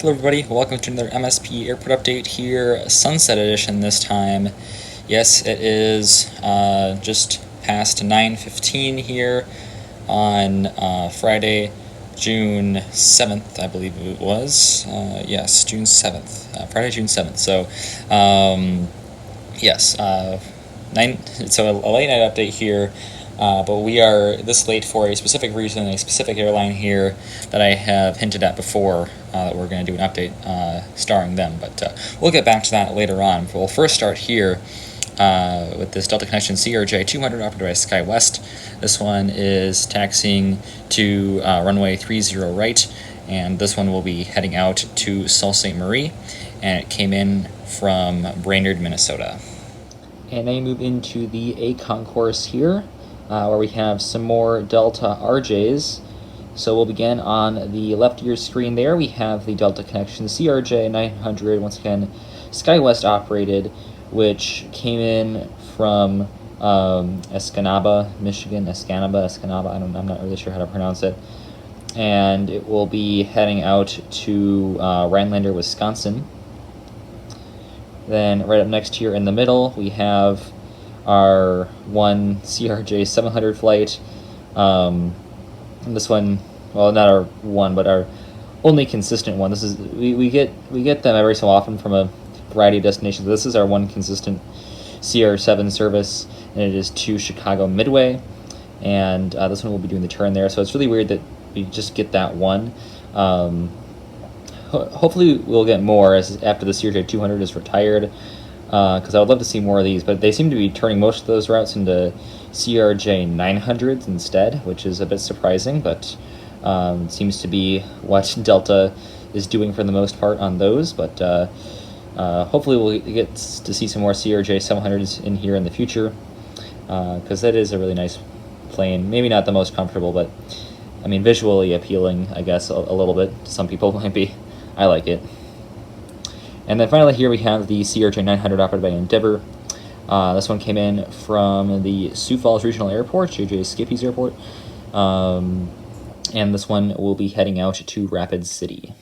Hello everybody, welcome to another MSP Airport Update here, Sunset Edition this time. Yes, it is just past 9:15 here on Friday, June 7th, I believe it was. Yes, June 7th, Friday, June 7th. So, yes, so a late night update here. But we are this late for a specific reason, a specific airline here that I have hinted at before that we're going to do an update starring them. But we'll get back to that later on. We'll first start here with this Delta Connection CRJ 200 operated by SkyWest. This one is taxiing to runway 30 right, and this one will be heading out to Sault Ste. Marie, and it came in from Brainerd, Minnesota. And then you move into the A concourse here, where we have some more Delta RJs. So we'll begin on the left of your screen there. We have the Delta Connection CRJ 900, once again SkyWest operated, which came in from Escanaba, Michigan. Escanaba, I'm not really sure how to pronounce it. And it will be heading out to Rhinelander, Wisconsin. Then right up next here in the middle, we have our one CRJ 700 flight. This one, well, not our one, but our only consistent one. This is we get them every so often from a variety of destinations. This is our one consistent CR7 service, and it is to Chicago Midway. And this one will be doing the turn there. So it's really weird that we just get that one. Hopefully we'll get more after the CRJ 200 is retired, because I would love to see more of these, but they seem to be turning most of those routes into CRJ 900s instead, which is a bit surprising, but seems to be what Delta is doing for the most part on those. But hopefully we'll get to see some more CRJ 700s in here in the future, because that is a really nice plane. Maybe not the most comfortable, but I mean visually appealing, I guess, a little bit. Some people might be. I like it. And then finally here we have the CRJ 900 operated by Endeavor. This one came in from the Sioux Falls Regional Airport, J.J. Skippy's airport. And this one will be heading out to Rapid City.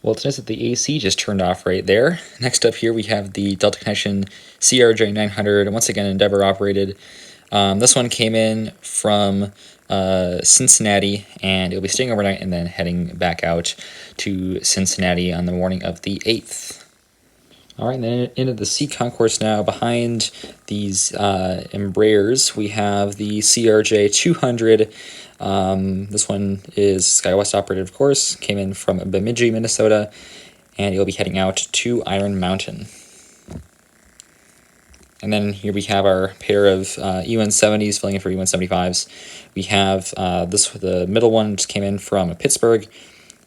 Well, it's nice that the AC just turned off right there. Next up here we have the Delta Connection CRJ 900, once again Endeavor operated. This one came in from Cincinnati, and it'll be staying overnight and then heading back out to Cincinnati on the morning of the 8th. All right, and then into the C concourse now. Behind these Embraers, we have the CRJ 200. This one is SkyWest operated, of course. Came in from Bemidji, Minnesota, and it'll be heading out to Iron Mountain. And then here we have our pair of E170s filling in for E175s. We have the middle one just came in from Pittsburgh,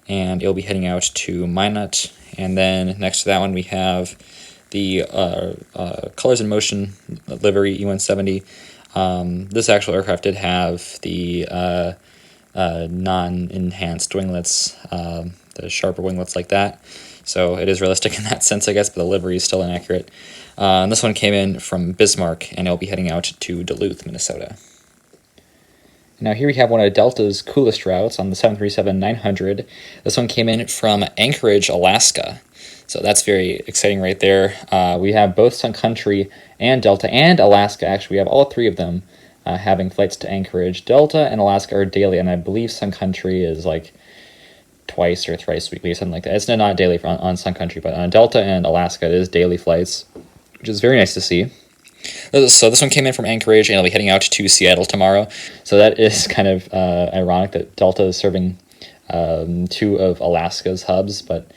and it'll be heading out to Minot. And then next to that one we have the Colors in Motion livery E170. This actual aircraft did have the non-enhanced winglets, the sharper winglets like that. So it is realistic in that sense, I guess, but the livery is still inaccurate. And this one came in from Bismarck, and it'll be heading out to Duluth, Minnesota. Now here we have one of Delta's coolest routes on the 737-900. This one came in from Anchorage, Alaska. So that's very exciting right there. We have both Sun Country and Delta and Alaska. Actually, we have all three of them having flights to Anchorage. Delta and Alaska are daily, and I believe Sun Country is like twice or thrice weekly or something like that. It's not daily on Sun Country, but on Delta and Alaska it is daily flights, which is very nice to see. So this one came in from Anchorage, and it'll be heading out to Seattle tomorrow. So that is kind of ironic that Delta is serving two of Alaska's hubs, but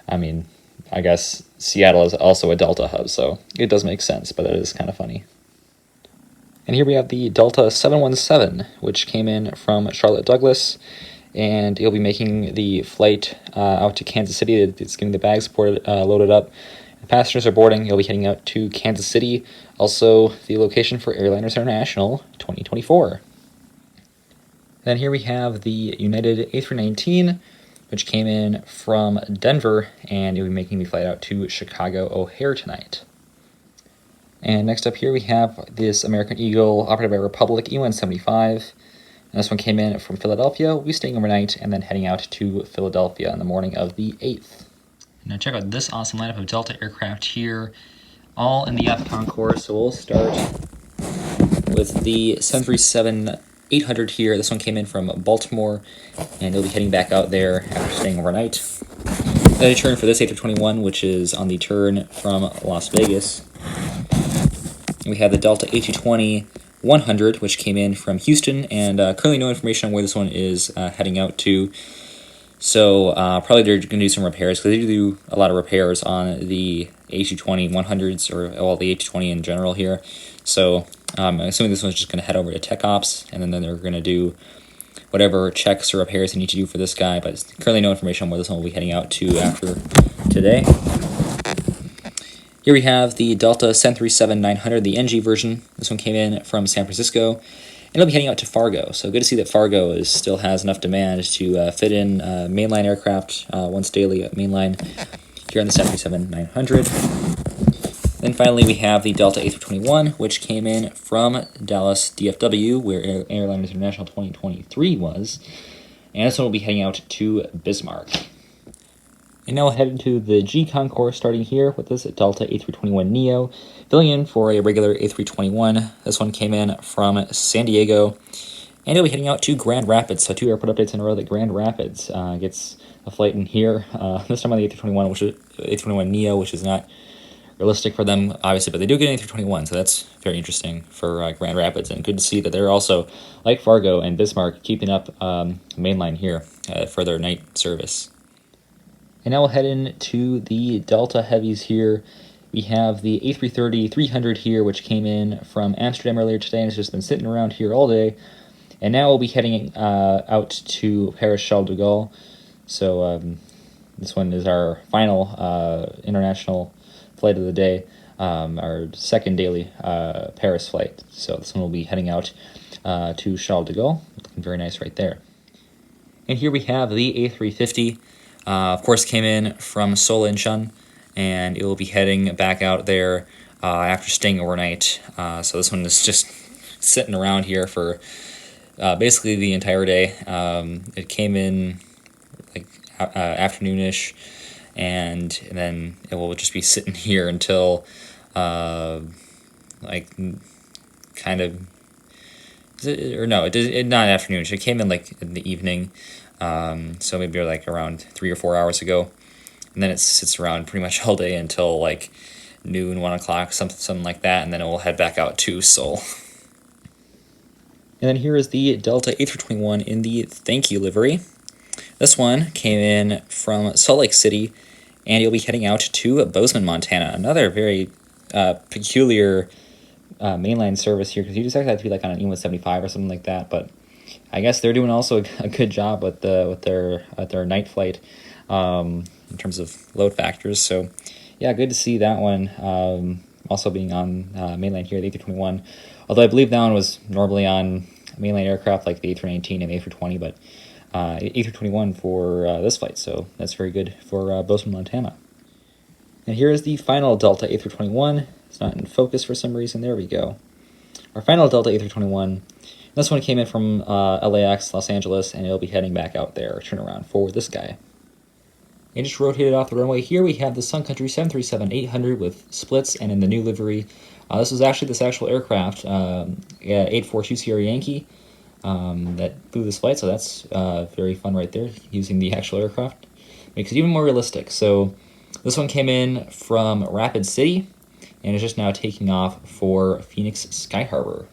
I mean, I guess Seattle is also a Delta hub, so it does make sense, but it is kind of funny. And here we have the Delta 717, which came in from Charlotte Douglas, and it'll be making the flight out to Kansas City. It's getting the bags loaded up. The passengers are boarding. You'll be heading out to Kansas City, also the location for Airliners International 2024. Then here we have the United A319, which came in from Denver, and you'll be making the flight out to Chicago O'Hare tonight. And next up here we have this American Eagle operated by Republic E175. And this one came in from Philadelphia. We'll be staying overnight and then heading out to Philadelphia in the morning of the 8th. Now check out this awesome lineup of Delta aircraft here, all in the F concourse. So we'll start with the 737-800 here. This one came in from Baltimore, and it'll be heading back out there after staying overnight. Then a turn for this A321, which is on the turn from Las Vegas. And we have the Delta A220-100, which came in from Houston, and currently no information on where this one is heading out to. So probably they're going to do some repairs, because they do a lot of repairs on the A220-100s, or all the A220 in general here. So I'm assuming this one's just going to head over to Tech Ops, and then they're going to do whatever checks or repairs they need to do for this guy, but currently no information on where this one will be heading out to after today. Here we have the Delta 737-900, the NG version. This one came in from San Francisco, and it'll be heading out to Fargo. So good to see that Fargo still has enough demand to fit in mainline aircraft once daily at mainline here on the 737-900. Then finally we have the Delta A321, which came in from Dallas DFW, where Airliners International 2023 was. And this one will be heading out to Bismarck. And now we'll head into the G concourse, starting here with this Delta A321neo, filling in for a regular A321. This one came in from San Diego, and it'll be heading out to Grand Rapids. So 2 airport updates in a row that Grand Rapids gets a flight in here. This time on the A321, which is A321neo, which is not realistic for them, obviously, but they do get an A321, so that's very interesting for Grand Rapids, and good to see that they're also, like Fargo and Bismarck, keeping up mainline here for their night service. And now we'll head into the Delta Heavies here. We have the A330-300 here, which came in from Amsterdam earlier today, and it's just been sitting around here all day. And now we'll be heading out to Paris-Charles de Gaulle. So this one is our final international flight of the day, our second daily Paris flight. So this one will be heading out to Charles de Gaulle. Looking very nice right there. And here we have the A350. Of course, came in from Seoul Incheon, and it will be heading back out there after staying overnight. So this one is just sitting around here for basically the entire day. It came in like afternoonish, and then it will just be sitting here until like kind of, not afternoon. It came in like in the evening, so maybe like around 3 or 4 hours ago, and then it sits around pretty much all day until like noon, 1 o'clock, something like that, and then it will head back out to Seoul. And then here is the Delta A321 in the thank you livery. This one came in from Salt Lake City, and you'll be heading out to Bozeman, Montana. Another very peculiar mainline service here, because you just have to be like on an E-175 or something like that. But I guess they're doing also a good job with their night flight in terms of load factors. So yeah, good to see that one also being on mainline here, the A321. Although I believe that one was normally on mainline aircraft like the A319 and the A320, but A321 for this flight, so that's very good for Bozeman, Montana. And here is the final Delta A321. It's not in focus for some reason. There we go. Our final Delta A321. This one came in from LAX, Los Angeles, and it'll be heading back out there, turn around for this guy. And just rotated off the runway here, we have the Sun Country 737-800 with splits and in the new livery. This was actually this actual aircraft, 842 Sierra Yankee, that flew this flight, so that's very fun right there, using the actual aircraft. Makes it even more realistic. So this one came in from Rapid City, and is just now taking off for Phoenix Sky Harbor.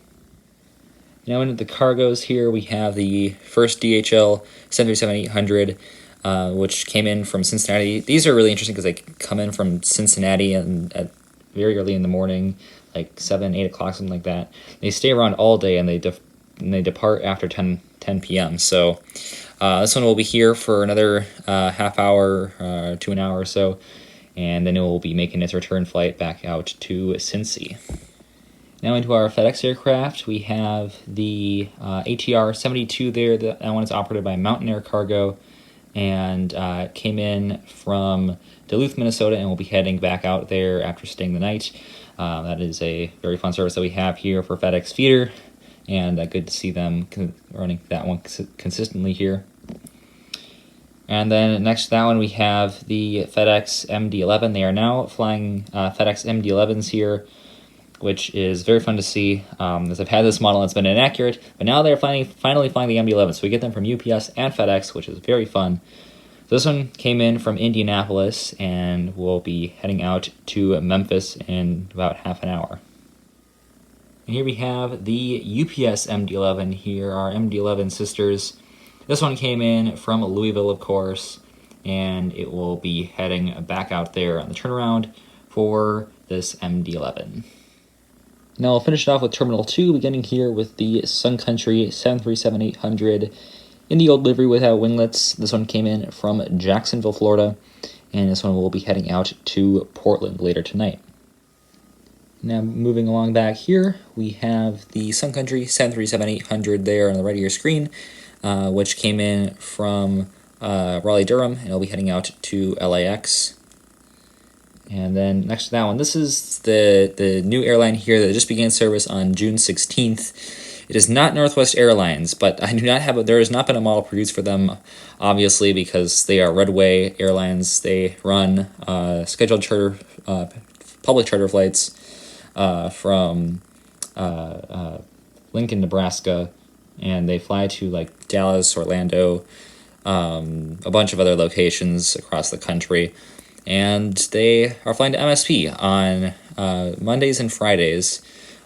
Now into the cargoes here, we have the first DHL 737-800, which came in from Cincinnati. These are really interesting because they come in from Cincinnati and at very early in the morning, like 7, 8 o'clock, something like that. They stay around all day, and they depart after 10 p.m. So this one will be here for another half hour to an hour or so, and then it will be making its return flight back out to Cincy. Now into our FedEx aircraft, we have the ATR 72 there. That one is operated by Mountain Air Cargo, and came in from Duluth, Minnesota, and will be heading back out there after staying the night. That is a very fun service that we have here for FedEx Feeder, and good to see them running that one consistently here. And then next to that one, we have the FedEx MD-11. They are now flying FedEx MD-11s here, which is very fun to see. As I've had this model, it's been inaccurate, but now they're finally flying the MD-11. So we get them from UPS and FedEx, which is very fun. So this one came in from Indianapolis, and we'll be heading out to Memphis in about half an hour. And here we have the UPS MD-11 here, our MD-11 sisters. This one came in from Louisville, of course, and it will be heading back out there on the turnaround for this MD-11. Now I'll finish it off with Terminal 2, beginning here with the Sun Country 737-800 in the old livery without winglets. This one came in from Jacksonville, Florida, and this one will be heading out to Portland later tonight. Now moving along back here, we have the Sun Country 737-800 there on the right of your screen, which came in from Raleigh-Durham, and it'll be heading out to LAX. And then next to that one, this is the new airline here that just began service on June 16th. It is not Northwest Airlines, but there has not been a model produced for them, obviously, because they are Red Way Airlines. They run scheduled charter, public charter flights from Lincoln, Nebraska, and they fly to like Dallas, Orlando, a bunch of other locations across the country, and they are flying to MSP on Mondays and Fridays.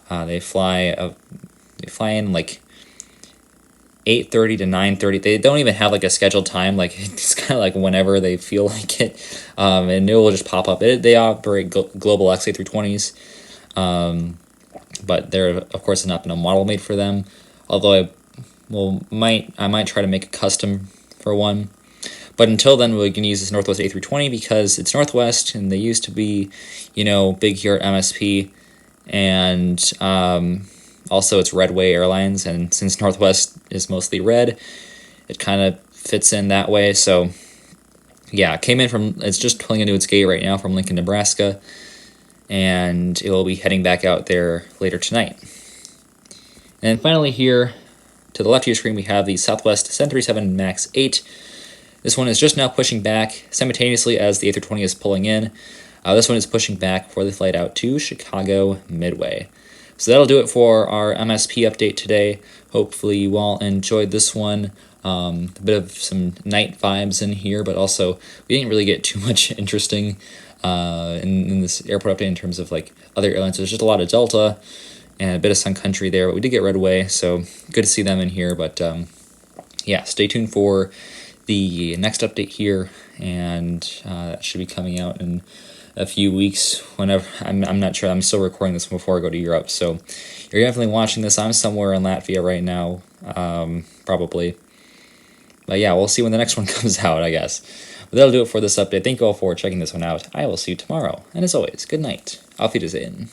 They fly in like 8:30 to 9:30. They don't even have like a scheduled time. Like it's kind of like whenever they feel like it, and it will just pop up. They operate global XA320s, but there of course has not been a model made for them. Although I might try to make a custom for one. But until then, we can use this Northwest A320 because it's Northwest, and they used to be, big here at MSP, and also it's Red Way Airlines, and since Northwest is mostly red, it kind of fits in that way. So, yeah, it's just pulling into its gate right now from Lincoln, Nebraska, and it will be heading back out there later tonight. And finally here, to the left of your screen, we have the Southwest 737 MAX 8. This one is just now pushing back simultaneously as the A320 is pulling in. This one is pushing back for the flight out to Chicago Midway. So that'll do it for our MSP update today. Hopefully you all enjoyed this one. A bit of some night vibes in here, but also we didn't really get too much interesting in this airport update in terms of like other airlines. There's just a lot of Delta and a bit of Sun Country there, but we did get Red Way, so good to see them in here. But yeah, stay tuned for the next update here, and that should be coming out in a few weeks. Whenever I'm not sure. I'm still recording this before I go to Europe, so you're definitely watching this. I'm somewhere in Latvia right now, probably. But yeah, we'll see when the next one comes out, I guess. But that'll do it for this update. Thank you all for checking this one out. I will see you tomorrow, and as always, good night. Auf Wiedersehen.